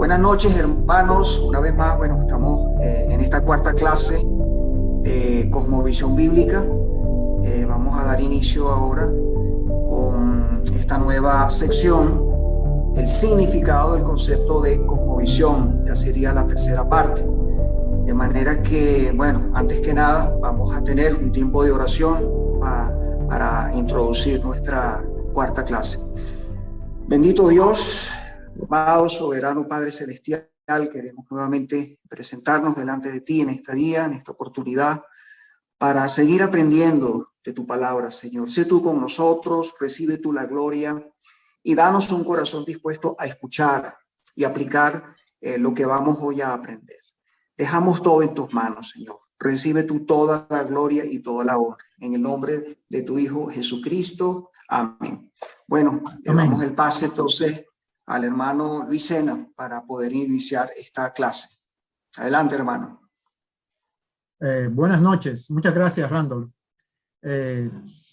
Buenas noches, hermanos. Una vez más, bueno, estamos en esta cuarta clase de Cosmovisión Bíblica. Vamos a dar inicio ahora con esta nueva sección, el significado del concepto de cosmovisión. Ya sería la tercera parte. De manera que, bueno, antes que nada, vamos a tener un tiempo de oración para introducir nuestra cuarta clase. Bendito Dios, amado, soberano Padre Celestial, queremos nuevamente presentarnos delante de ti en este día, en esta oportunidad, para seguir aprendiendo de tu palabra, Señor. Sé tú con nosotros, recibe tú la gloria y danos un corazón dispuesto a escuchar y aplicar lo que vamos hoy a aprender. Dejamos todo en tus manos, Señor. Recibe tú toda la gloria y toda la honra. En el nombre de tu Hijo Jesucristo. Amén. Bueno, le damos el pase entonces al hermano Luis Sena para poder iniciar esta clase. Adelante, hermano. Buenas noches. Muchas gracias, Randolph.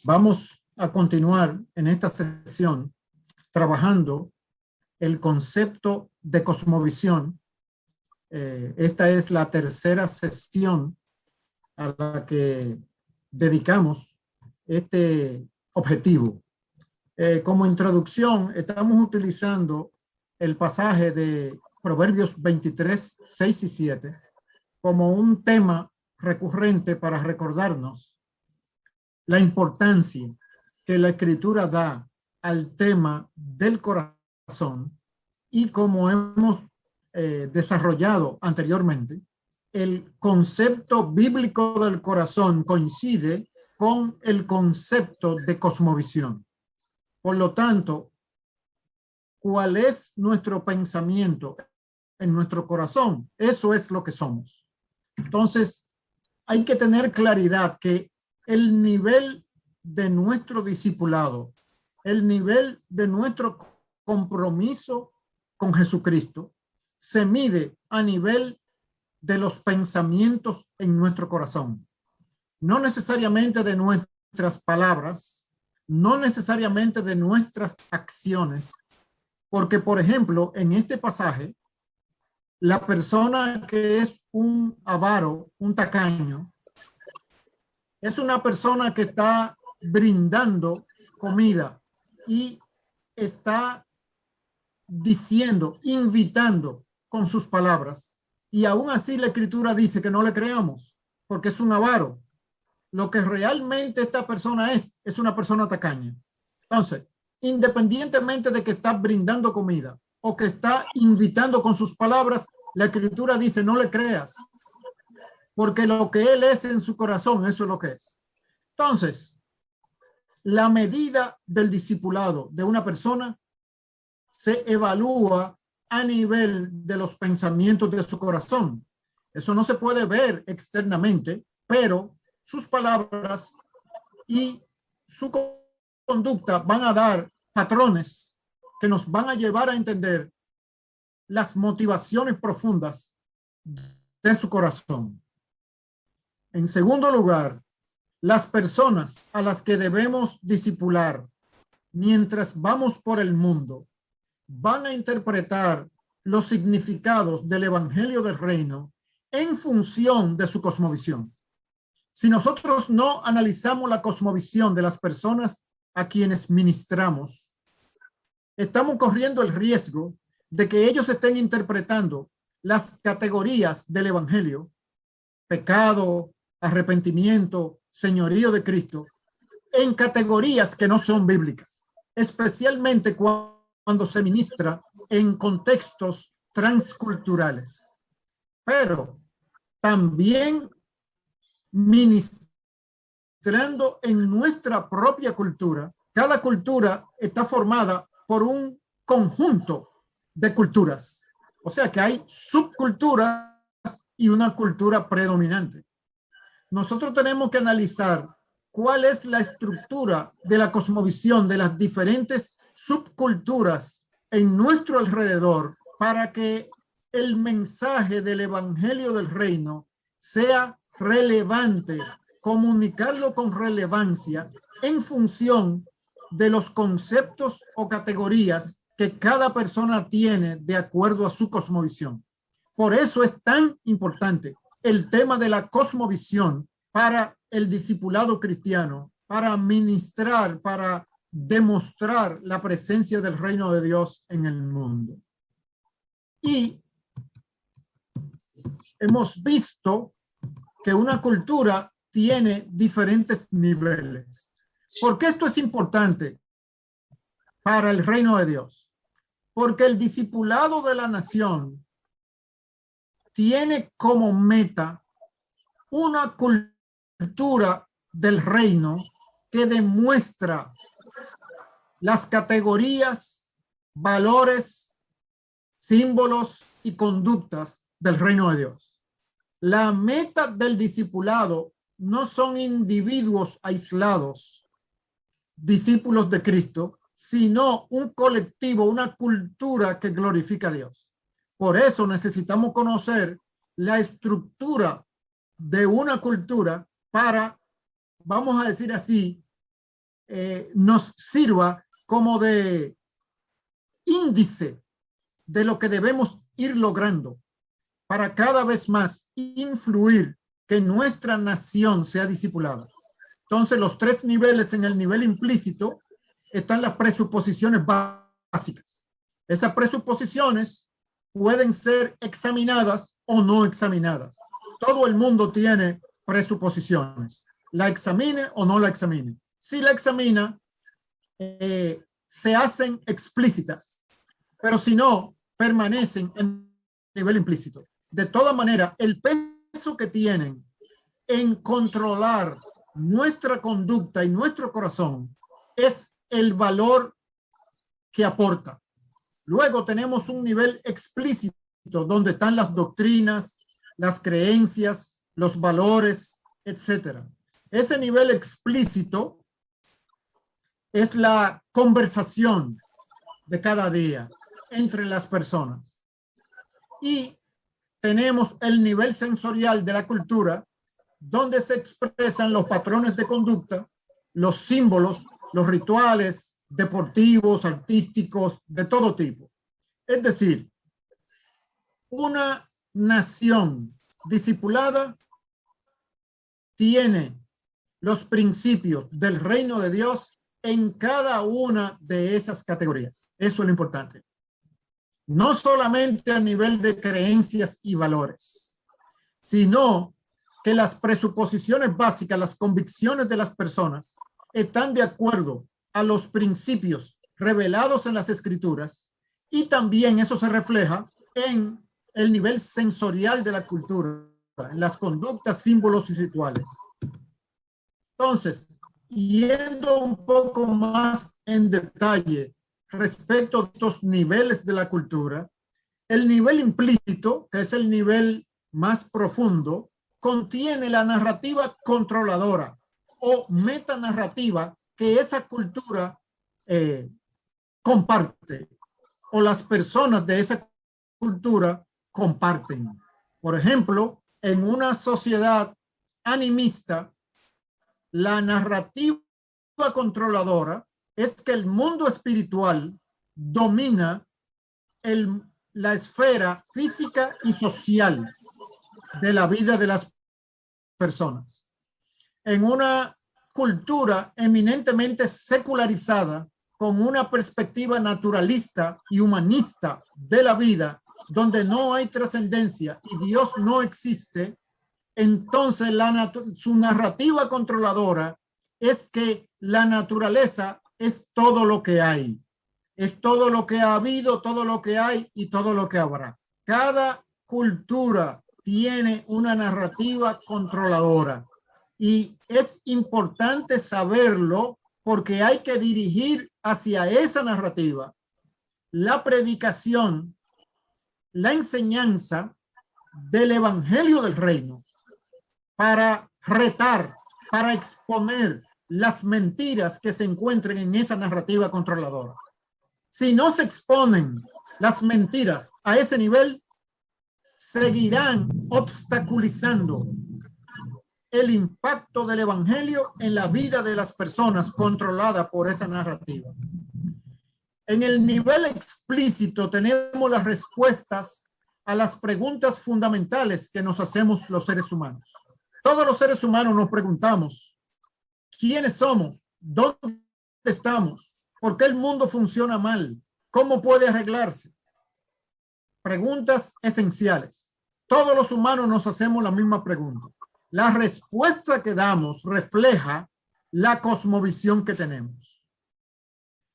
Vamos a continuar en esta sesión trabajando el concepto de cosmovisión. Esta es la tercera sesión a la que dedicamos este objetivo. Como introducción, estamos utilizando el pasaje de Proverbios 23, 6 y 7 como un tema recurrente para recordarnos la importancia que la Escritura da al tema del corazón y como hemos desarrollado anteriormente, el concepto bíblico del corazón coincide con el concepto de cosmovisión. Por lo tanto, ¿cuál es nuestro pensamiento en nuestro corazón? Eso es lo que somos. Entonces, hay que tener claridad que el nivel de nuestro discipulado, el nivel de nuestro compromiso con Jesucristo, se mide a nivel de los pensamientos en nuestro corazón. No necesariamente de nuestras palabras, no necesariamente de nuestras acciones, porque, por ejemplo, en este pasaje, la persona que es un avaro, un tacaño, es una persona que está brindando comida y está diciendo, invitando con sus palabras, y aún así la Escritura dice que no le creamos porque es un avaro. Lo que realmente esta persona es una persona tacaña. Entonces, independientemente de que está brindando comida o que está invitando con sus palabras, la Escritura dice no le creas, porque lo que él es en su corazón, eso es lo que es. Entonces, la medida del discipulado de una persona se evalúa a nivel de los pensamientos de su corazón. Eso no se puede ver externamente, pero sus palabras y su conducta van a dar patrones que nos van a llevar a entender las motivaciones profundas de su corazón. En segundo lugar, las personas a las que debemos discipular mientras vamos por el mundo van a interpretar los significados del Evangelio del Reino en función de su cosmovisión. Si nosotros no analizamos la cosmovisión de las personas a quienes ministramos, estamos corriendo el riesgo de que ellos estén interpretando las categorías del Evangelio, pecado, arrepentimiento, señorío de Cristo, en categorías que no son bíblicas, especialmente cuando se ministra en contextos transculturales. Pero también ministrando en nuestra propia cultura. Cada cultura está formada por un conjunto de culturas. O sea que hay subculturas y una cultura predominante. Nosotros tenemos que analizar cuál es la estructura de la cosmovisión de las diferentes subculturas en nuestro alrededor para que el mensaje del Evangelio del Reino sea relevante, comunicarlo con relevancia en función de los conceptos o categorías que cada persona tiene de acuerdo a su cosmovisión. Por eso es tan importante el tema de la cosmovisión para el discipulado cristiano, para ministrar, para demostrar la presencia del reino de Dios en el mundo. Y hemos visto que una cultura tiene diferentes niveles. ¿Por qué esto es importante para el reino de Dios? Porque el discipulado de la nación tiene como meta una cultura del reino que demuestra las categorías, valores, símbolos y conductas del reino de Dios. La meta del discipulado no son individuos aislados, discípulos de Cristo, sino un colectivo, una cultura que glorifica a Dios. Por eso necesitamos conocer la estructura de una cultura para, vamos a decir así, nos sirva como de índice de lo que debemos ir logrando para cada vez más influir que nuestra nación sea discipulada. Entonces, los tres niveles: en el nivel implícito están las presuposiciones básicas. Esas presuposiciones pueden ser examinadas o no examinadas. Todo el mundo tiene presuposiciones. La examine o no la examine. Si la examina, se hacen explícitas, pero si no, permanecen en nivel implícito. De toda manera, el peso que tienen en controlar nuestra conducta y nuestro corazón es el valor que aporta. Luego tenemos un nivel explícito donde están las doctrinas, las creencias, los valores, etcétera. Ese nivel explícito es la conversación de cada día entre las personas. Y tenemos el nivel sensorial de la cultura, donde se expresan los patrones de conducta, los símbolos, los rituales deportivos, artísticos, de todo tipo. Es decir, una nación discipulada tiene los principios del reino de Dios en cada una de esas categorías. Eso es lo importante. No solamente a nivel de creencias y valores, sino que las presuposiciones básicas, las convicciones de las personas están de acuerdo a los principios revelados en las Escrituras, y también eso se refleja en el nivel sensorial de la cultura, en las conductas, símbolos y rituales. Entonces, yendo un poco más en detalle respecto a estos niveles de la cultura, el nivel implícito, que es el nivel más profundo, contiene la narrativa controladora o metanarrativa que esa cultura comparte, o las personas de esa cultura comparten. Por ejemplo, en una sociedad animista, la narrativa controladora es que el mundo espiritual domina la esfera física y social de la vida de las personas. En una cultura eminentemente secularizada, con una perspectiva naturalista y humanista de la vida, donde no hay trascendencia y Dios no existe, entonces su narrativa controladora es que la naturaleza es todo lo que hay. Es todo lo que ha habido, todo lo que hay y todo lo que habrá. Cada cultura tiene una narrativa controladora y es importante saberlo, porque hay que dirigir hacia esa narrativa la predicación, la enseñanza del evangelio del reino, para retar, para exponer las mentiras que se encuentren en esa narrativa controladora. Si no se exponen las mentiras a ese nivel, seguirán obstaculizando el impacto del evangelio en la vida de las personas controlada por esa narrativa. En el nivel explícito tenemos las respuestas a las preguntas fundamentales que nos hacemos los seres humanos. Todos los seres humanos nos preguntamos, ¿quiénes somos? ¿Dónde estamos? ¿Por qué el mundo funciona mal? ¿Cómo puede arreglarse? Preguntas esenciales. Todos los humanos nos hacemos la misma pregunta. La respuesta que damos refleja la cosmovisión que tenemos.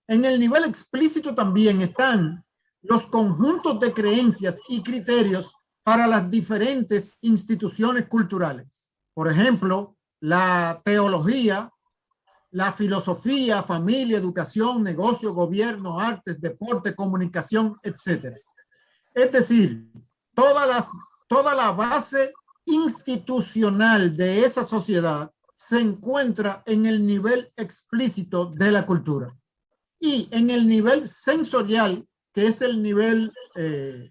En el nivel explícito también están los conjuntos de creencias y criterios para las diferentes instituciones culturales. Por ejemplo, la teología, la filosofía, familia, educación, negocio, gobierno, artes, deporte, comunicación, etc. Es decir, toda la base institucional de esa sociedad se encuentra en el nivel explícito de la cultura. Y en el nivel sensorial, que es el nivel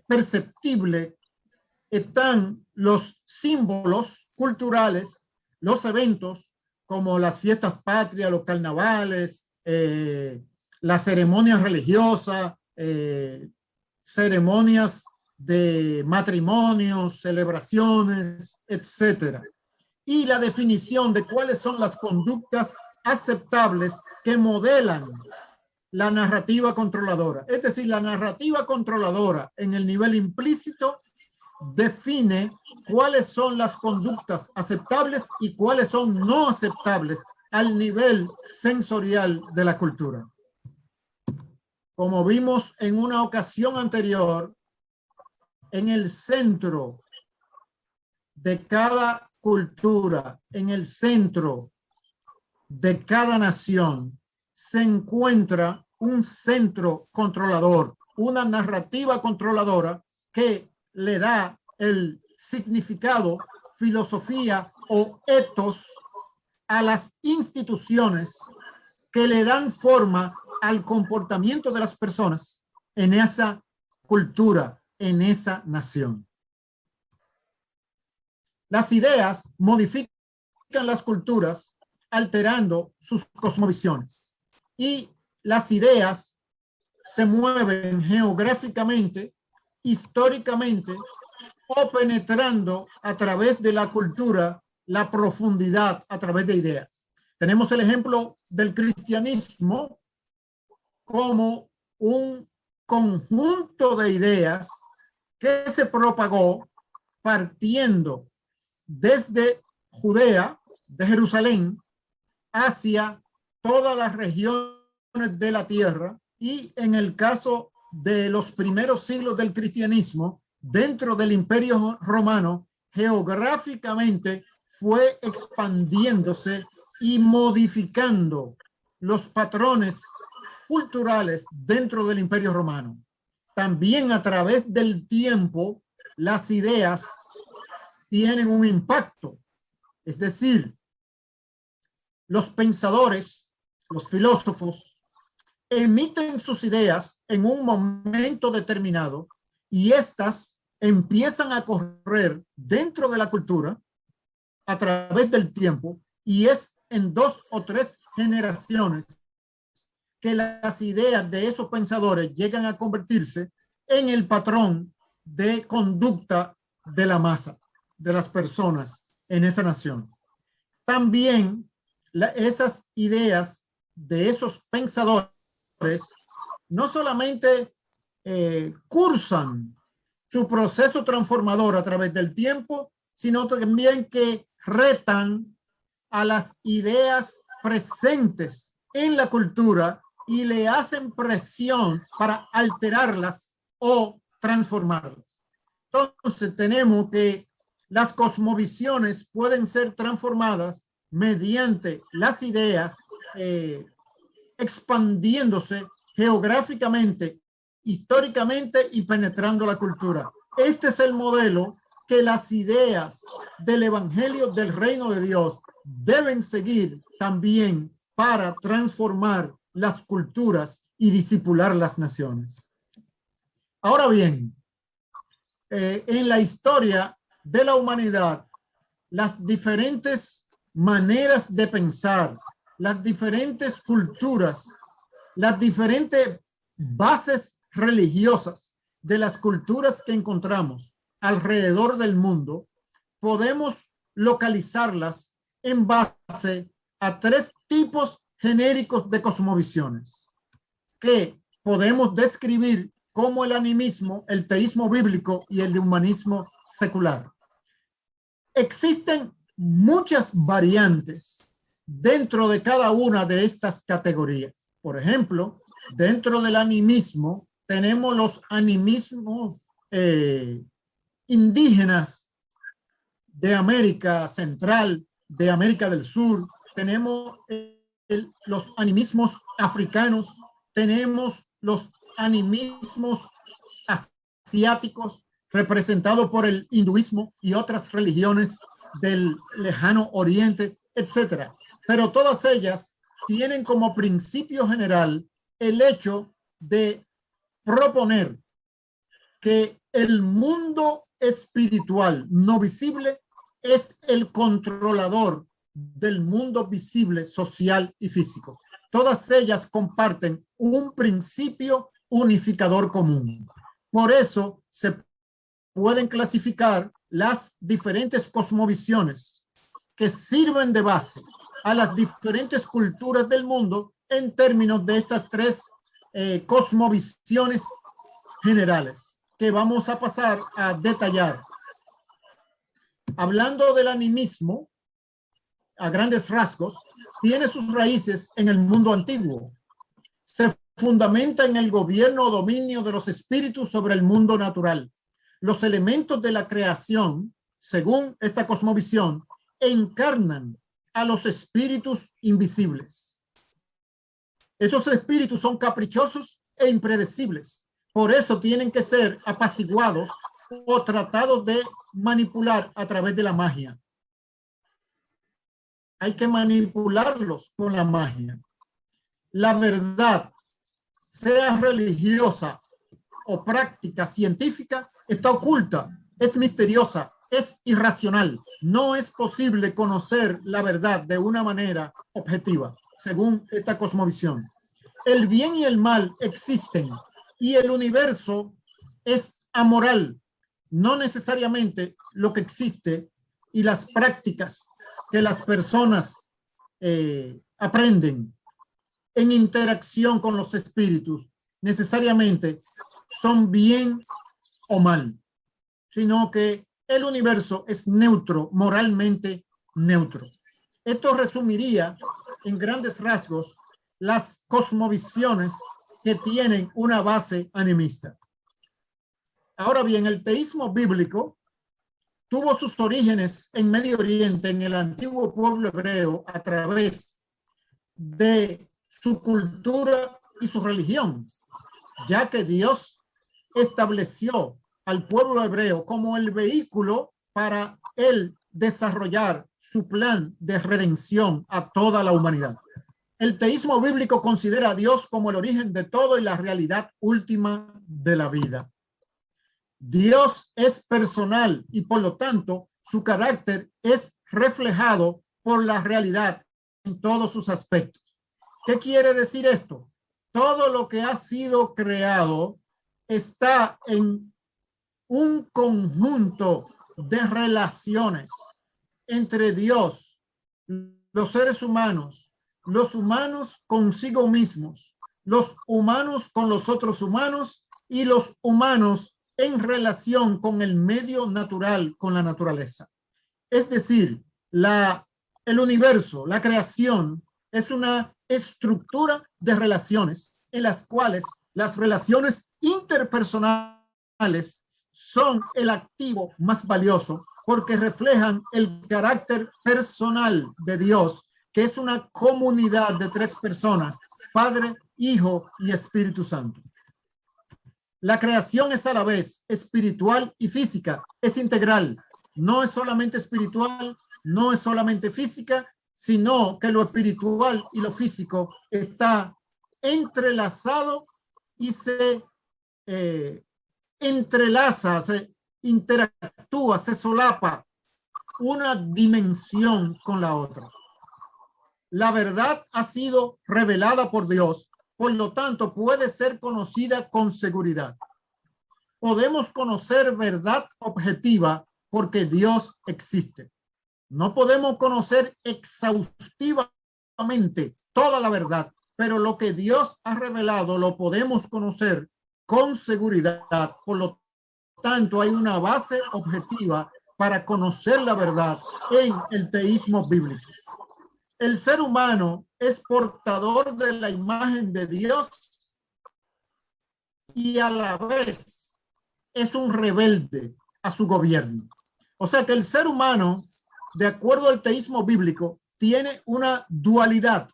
perceptible, están los símbolos culturales, los eventos como las fiestas patrias, los carnavales, las ceremonias religiosas, ceremonias de matrimonios, celebraciones, etcétera. Y la definición de cuáles son las conductas aceptables que modelan la narrativa controladora. Es decir, la narrativa controladora en el nivel implícito define cuáles son las conductas aceptables y cuáles son no aceptables al nivel sensorial de la cultura. Como vimos en una ocasión anterior, en el centro de cada cultura, en el centro de cada nación, se encuentra un centro controlador, una narrativa controladora que le da el significado, filosofía o etos a las instituciones que le dan forma al comportamiento de las personas en esa cultura, en esa nación. Las ideas modifican las culturas alterando sus cosmovisiones. Y las ideas se mueven geográficamente, históricamente o penetrando a través de la cultura, la profundidad a través de ideas. Tenemos el ejemplo del cristianismo como un conjunto de ideas que se propagó partiendo desde Judea, de Jerusalén, hacia todas las regiones de la tierra, y en el caso de los primeros siglos del cristianismo, dentro del Imperio Romano, geográficamente fue expandiéndose y modificando los patrones culturales dentro del Imperio Romano. También a través del tiempo, las ideas tienen un impacto, es decir, los pensadores, los filósofos, emiten sus ideas en un momento determinado y éstas empiezan a correr dentro de la cultura a través del tiempo, y es en 2 o 3 generaciones que las ideas de esos pensadores llegan a convertirse en el patrón de conducta de la masa, de las personas en esa nación. También esas ideas de esos pensadores no solamente cursan su proceso transformador a través del tiempo, sino también que retan a las ideas presentes en la cultura y le hacen presión para alterarlas o transformarlas. Entonces tenemos que las cosmovisiones pueden ser transformadas mediante las ideas expandiéndose geográficamente, históricamente y penetrando la cultura. Este es el modelo que las ideas del Evangelio del Reino de Dios deben seguir también para transformar las culturas y discipular las naciones. Ahora bien, en la historia de la humanidad, las diferentes maneras de pensar, las diferentes culturas, las diferentes bases religiosas de las culturas que encontramos alrededor del mundo, podemos localizarlas en base a tres tipos genéricos de cosmovisiones que podemos describir como el animismo, el teísmo bíblico y el humanismo secular. Existen muchas variantes dentro de cada una de estas categorías. Por ejemplo, dentro del animismo tenemos los animismos indígenas de América Central, de América del Sur, tenemos los animismos africanos, tenemos los animismos asiáticos representados por el hinduismo y otras religiones del lejano oriente, etcétera. Pero todas ellas tienen como principio general el hecho de proponer que el mundo espiritual no visible es el controlador del mundo visible, social y físico. Todas ellas comparten un principio unificador común. Por eso se pueden clasificar las diferentes cosmovisiones que sirven de base a las diferentes culturas del mundo en términos de estas tres cosmovisiones generales que vamos a pasar a detallar. Hablando del animismo, a grandes rasgos, tiene sus raíces en el mundo antiguo. Se fundamenta en el gobierno o dominio de los espíritus sobre el mundo natural. Los elementos de la creación, según esta cosmovisión, encarnan a los espíritus invisibles. Estos espíritus son caprichosos e impredecibles. Por eso tienen que ser apaciguados o tratados de manipular a través de la magia. Hay que manipularlos con la magia. La verdad, sea religiosa o práctica científica, está oculta, es misteriosa, es irracional. No es posible conocer la verdad de una manera objetiva, según esta cosmovisión. El bien y el mal existen y el universo es amoral. No necesariamente lo que existe y las prácticas que las personas aprenden en interacción con los espíritus necesariamente son bien o mal, sino que el universo es neutro, moralmente neutro. Esto resumiría en grandes rasgos las cosmovisiones que tienen una base animista. Ahora bien, el teísmo bíblico tuvo sus orígenes en Medio Oriente, en el antiguo pueblo hebreo, a través de su cultura y su religión, ya que Dios estableció al pueblo hebreo como el vehículo para él desarrollar su plan de redención a toda la humanidad. El teísmo bíblico considera a Dios como el origen de todo y la realidad última de la vida. Dios es personal y por lo tanto su carácter es reflejado por la realidad en todos sus aspectos. ¿Qué quiere decir esto? Todo lo que ha sido creado está en un conjunto de relaciones entre Dios, los seres humanos, los humanos consigo mismos, los humanos con los otros humanos y los humanos en relación con el medio natural, con la naturaleza. Es decir, el universo, la creación, es una estructura de relaciones en las cuales las relaciones interpersonales son el activo más valioso porque reflejan el carácter personal de Dios, que es una comunidad de tres personas, Padre, Hijo y Espíritu Santo. La creación es a la vez espiritual y física, es integral. No es solamente espiritual, no es solamente física, sino que lo espiritual y lo físico está entrelazado y se entrelaza, se interactúa, se solapa una dimensión con la otra. La verdad ha sido revelada por Dios por lo tanto puede ser conocida con seguridad. Podemos conocer verdad objetiva porque Dios existe. No podemos conocer exhaustivamente toda la verdad, pero lo que Dios ha revelado lo podemos conocer con seguridad. Por lo tanto, hay una base objetiva para conocer la verdad en el teísmo bíblico. El ser humano es portador de la imagen de Dios y a la vez es un rebelde a su gobierno. O sea que el ser humano, de acuerdo al teísmo bíblico, tiene una dualidad,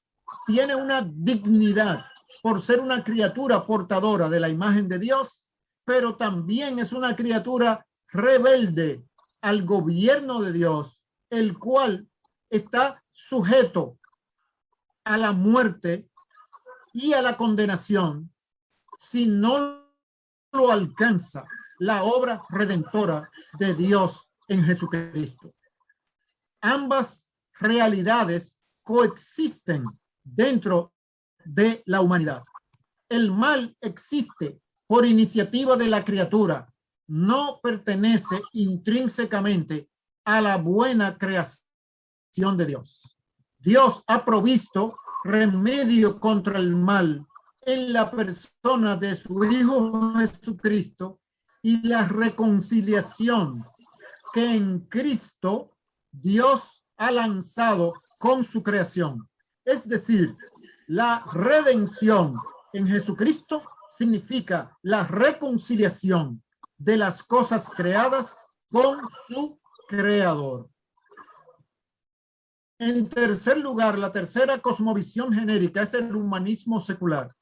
tiene una dignidad por ser una criatura portadora de la imagen de Dios, pero también es una criatura rebelde al gobierno de Dios, el cual está sujeto a la muerte y a la condenación si no lo alcanza la obra redentora de Dios en Jesucristo. Ambas realidades coexisten dentro de la humanidad. El mal existe por iniciativa de la criatura, no pertenece intrínsecamente a la buena creación de Dios. Dios ha provisto remedio contra el mal en la persona de su Hijo Jesucristo y la reconciliación que en Cristo Dios ha lanzado con su creación. Es decir, la redención en Jesucristo significa la reconciliación de las cosas creadas con su creador. En tercer lugar, la tercera cosmovisión genérica es el humanismo secular.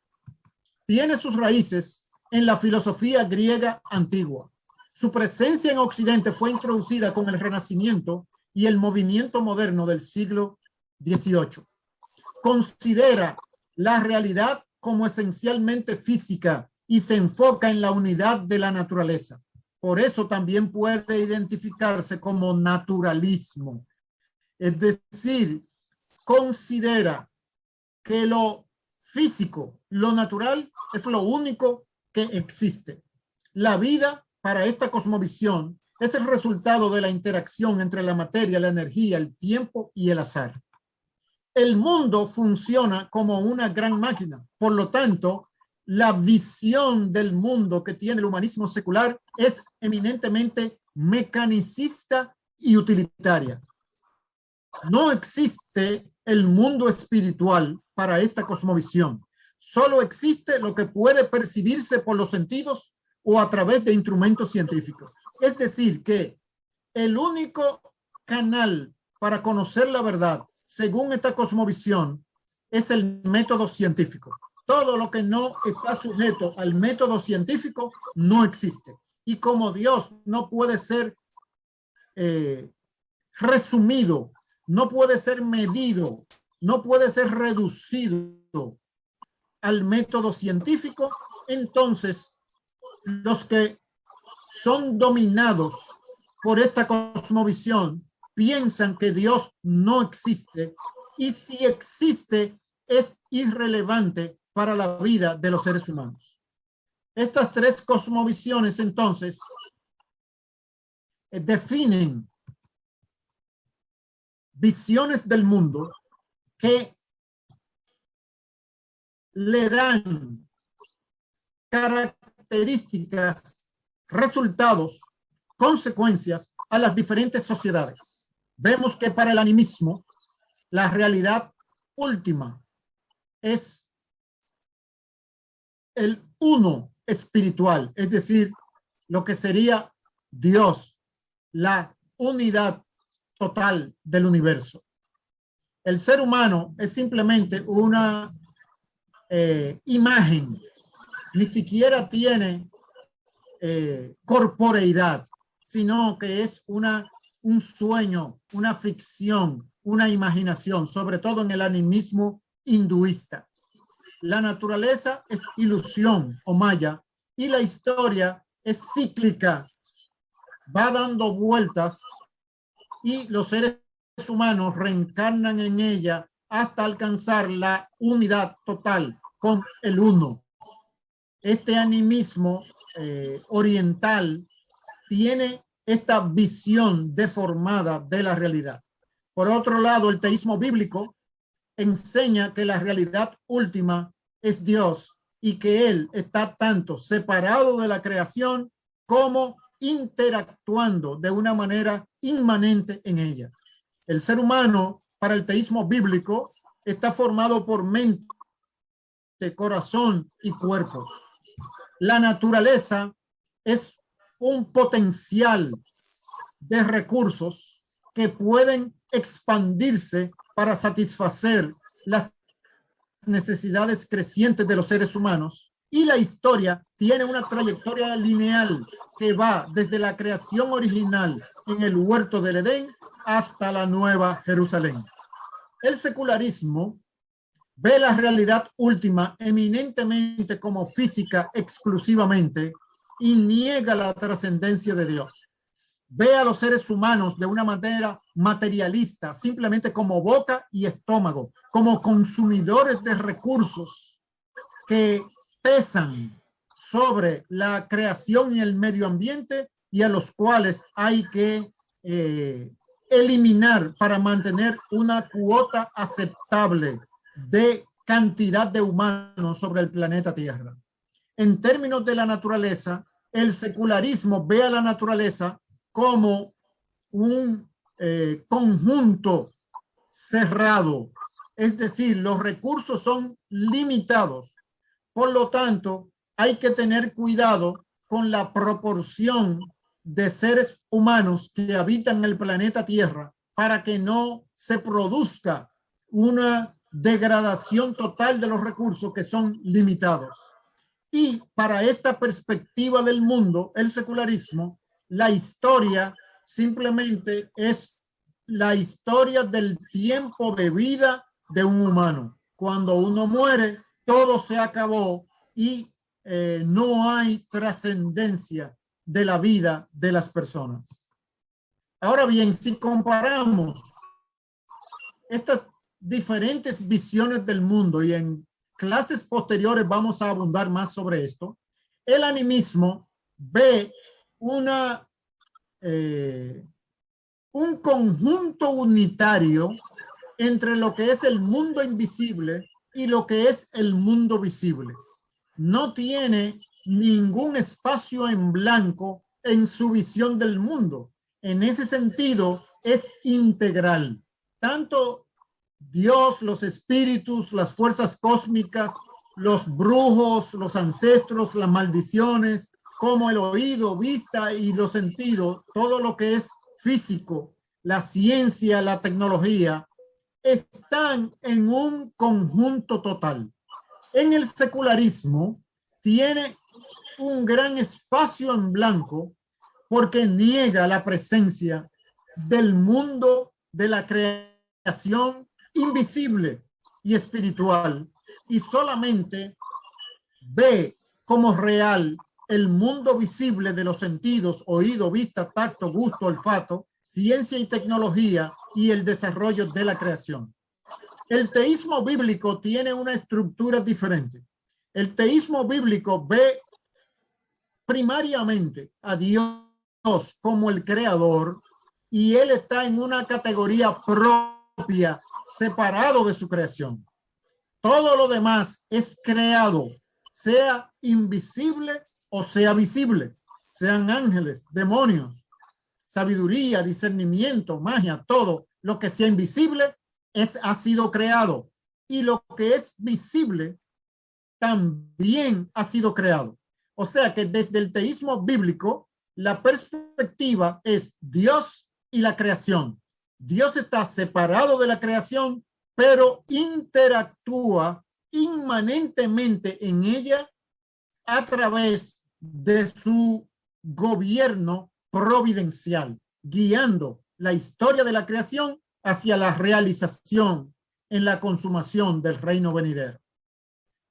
Tiene sus raíces en la filosofía griega antigua. Su presencia en Occidente fue introducida con el Renacimiento y el movimiento moderno del siglo XVIII. Considera la realidad como esencialmente física y se enfoca en la unidad de la naturaleza. Por eso también puede identificarse como naturalismo. Es decir, considera que lo físico, lo natural, es lo único que existe. La vida, para esta cosmovisión, es el resultado de la interacción entre la materia, la energía, el tiempo y el azar. El mundo funciona como una gran máquina. Por lo tanto, la visión del mundo que tiene el humanismo secular es eminentemente mecanicista y utilitaria. No existe el mundo espiritual para esta cosmovisión. Solo existe lo que puede percibirse por los sentidos o a través de instrumentos científicos. Es decir, que el único canal para conocer la verdad, según esta cosmovisión, es el método científico. Todo lo que no está sujeto al método científico no existe. Y como Dios no puede ser resumido, no puede ser medido, no puede ser reducido al método científico, entonces los que son dominados por esta cosmovisión piensan que Dios no existe y si existe es irrelevante para la vida de los seres humanos. Estas tres cosmovisiones entonces definen visiones del mundo que le dan características, resultados, consecuencias a las diferentes sociedades. Vemos que para el animismo la realidad última es el uno espiritual, es decir, lo que sería Dios, la unidad total del universo. El ser humano es simplemente una imagen, ni siquiera tiene corporeidad, sino que es un sueño, una ficción, una imaginación, sobre todo en el animismo hinduista. La naturaleza es ilusión o maya y la historia es cíclica, va dando vueltas y los seres humanos reencarnan en ella hasta alcanzar la unidad total con el uno. Este animismo oriental tiene esta visión deformada de la realidad. Por otro lado, el teísmo bíblico enseña que la realidad última es Dios y que Él está tanto separado de la creación como interactuando de una manera inmanente en ella. El ser humano, para el teísmo bíblico, está formado por mente, corazón y cuerpo. La naturaleza es un potencial de recursos que pueden expandirse para satisfacer las necesidades crecientes de los seres humanos, y la historia tiene una trayectoria lineal que va desde la creación original en el huerto del Edén hasta la Nueva Jerusalén. El secularismo ve la realidad última eminentemente como física exclusivamente y niega la trascendencia de Dios. Ve a los seres humanos de una manera materialista, simplemente como boca y estómago, como consumidores de recursos que pesan sobre la creación y el medio ambiente y a los cuales hay que eliminar para mantener una cuota aceptable de cantidad de humanos sobre el planeta Tierra. En términos de la naturaleza, el secularismo ve a la naturaleza como un conjunto cerrado, es decir, los recursos son limitados. Por lo tanto, hay que tener cuidado con la proporción de seres humanos que habitan el planeta Tierra para que no se produzca una degradación total de los recursos que son limitados. Y para esta perspectiva del mundo, el secularismo, la historia simplemente es la historia del tiempo de vida de un humano. Cuando uno muere, todo se acabó y no hay trascendencia de la vida de las personas. Ahora bien, si comparamos estas diferentes visiones del mundo, y en clases posteriores vamos a abundar más sobre esto, el animismo ve un conjunto unitario entre lo que es el mundo invisible y lo que es el mundo visible. No tiene ningún espacio en blanco en su visión del mundo. En ese sentido, es integral. Tanto Dios, los espíritus, las fuerzas cósmicas, los brujos, los ancestros, las maldiciones, como el oído, vista y los sentidos, todo lo que es físico, la ciencia, la tecnología, están en un conjunto total. En el secularismo tiene un gran espacio en blanco porque niega la presencia del mundo de la creación invisible y espiritual, y solamente ve como real el mundo visible de los sentidos, oído, vista, tacto, gusto, olfato, ciencia y tecnología y el desarrollo de la creación. El teísmo bíblico tiene una estructura diferente. El teísmo bíblico ve primariamente a Dios como el creador, y él está en una categoría propia, separado de su creación. Todo lo demás es creado, sea invisible o sea visible, sean ángeles, demonios, sabiduría, discernimiento, magia, todo lo que sea invisible ha sido creado, y lo que es visible también ha sido creado. O sea que desde el teísmo bíblico, la perspectiva es Dios y la creación. Dios está separado de la creación, pero interactúa inmanentemente en ella a través de su gobierno providencial, guiando la historia de la creación hacia la realización en la consumación del reino venidero.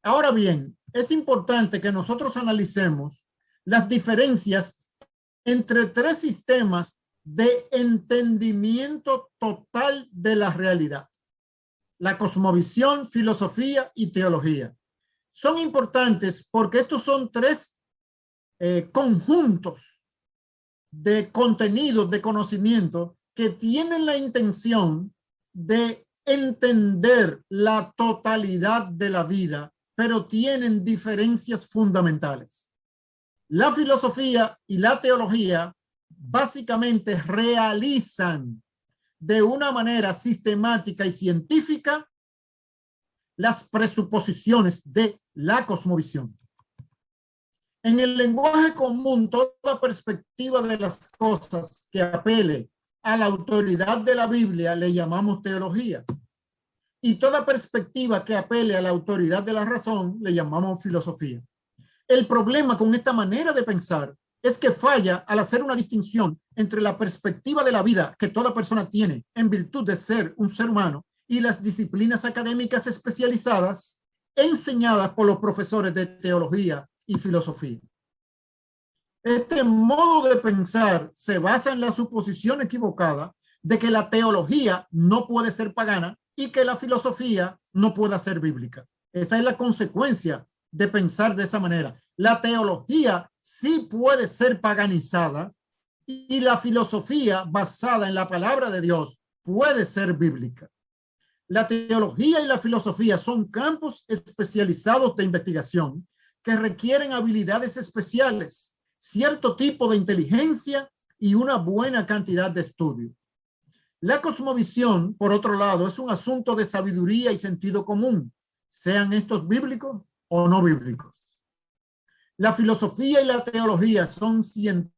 Ahora bien, es importante que nosotros analicemos las diferencias entre tres sistemas de entendimiento total de la realidad: la cosmovisión, filosofía y teología. Son importantes porque estos son tres conjuntos de contenidos, de conocimiento que tienen la intención de entender la totalidad de la vida, pero tienen diferencias fundamentales. La filosofía y la teología básicamente realizan de una manera sistemática y científica las presuposiciones de la cosmovisión. En el lenguaje común, toda perspectiva de las cosas que apele a la autoridad de la Biblia le llamamos teología. Y toda perspectiva que apele a la autoridad de la razón le llamamos filosofía. El problema con esta manera de pensar es que falla al hacer una distinción entre la perspectiva de la vida que toda persona tiene en virtud de ser un ser humano y las disciplinas académicas especializadas enseñadas por los profesores de teología y filosofía. Este modo de pensar se basa en la suposición equivocada de que la teología no puede ser pagana y que la filosofía no pueda ser bíblica. Esa es la consecuencia de pensar de esa manera. La teología sí puede ser paganizada y la filosofía basada en la palabra de Dios puede ser bíblica. La teología y la filosofía son campos especializados de investigación que requieren habilidades especiales, cierto tipo de inteligencia y una buena cantidad de estudio. La cosmovisión, por otro lado, es un asunto de sabiduría y sentido común, sean estos bíblicos o no bíblicos. La filosofía y la teología son científicas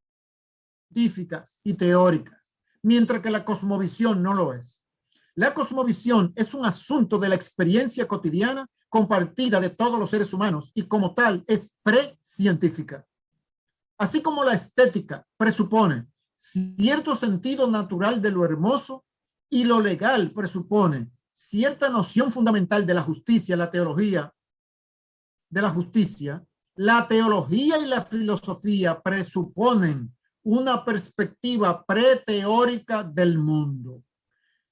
y teóricas, mientras que la cosmovisión no lo es. La cosmovisión es un asunto de la experiencia cotidiana compartida de todos los seres humanos y como tal es precientífica. Así como la estética presupone cierto sentido natural de lo hermoso y lo legal presupone cierta noción fundamental de la justicia, la teología de la justicia, la teología y la filosofía presuponen una perspectiva preteórica del mundo.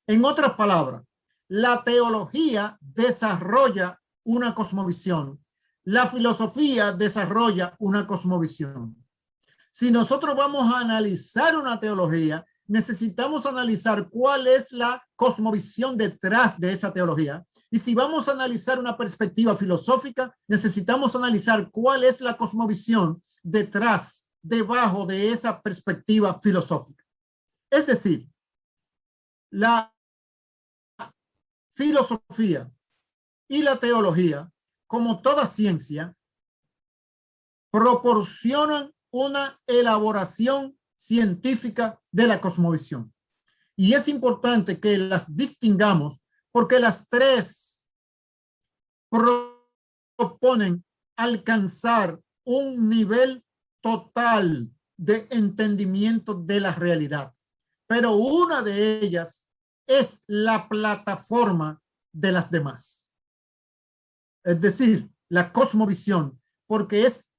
En otras palabras, la teología desarrolla una cosmovisión, la filosofía desarrolla una cosmovisión. Si nosotros vamos a analizar una teología, necesitamos analizar cuál es la cosmovisión detrás de esa teología. Y si vamos a analizar una perspectiva filosófica, necesitamos analizar cuál es la cosmovisión detrás, debajo de esa perspectiva filosófica. Es decir, la filosofía y la teología, como toda ciencia, proporcionan una elaboración científica de la cosmovisión. Y es importante que las distingamos porque las tres proponen alcanzar un nivel total de entendimiento de la realidad. Pero una de ellas es la plataforma de las demás. Es decir, la cosmovisión, porque es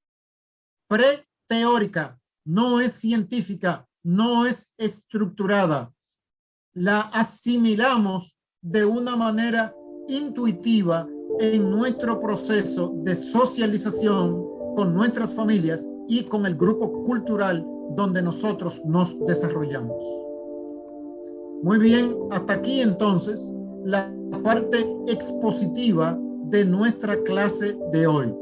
preteórica, no es científica, no es estructurada. La asimilamos de una manera intuitiva en nuestro proceso de socialización con nuestras familias y con el grupo cultural donde nosotros nos desarrollamos. Muy bien, hasta aquí entonces la parte expositiva de nuestra clase de hoy.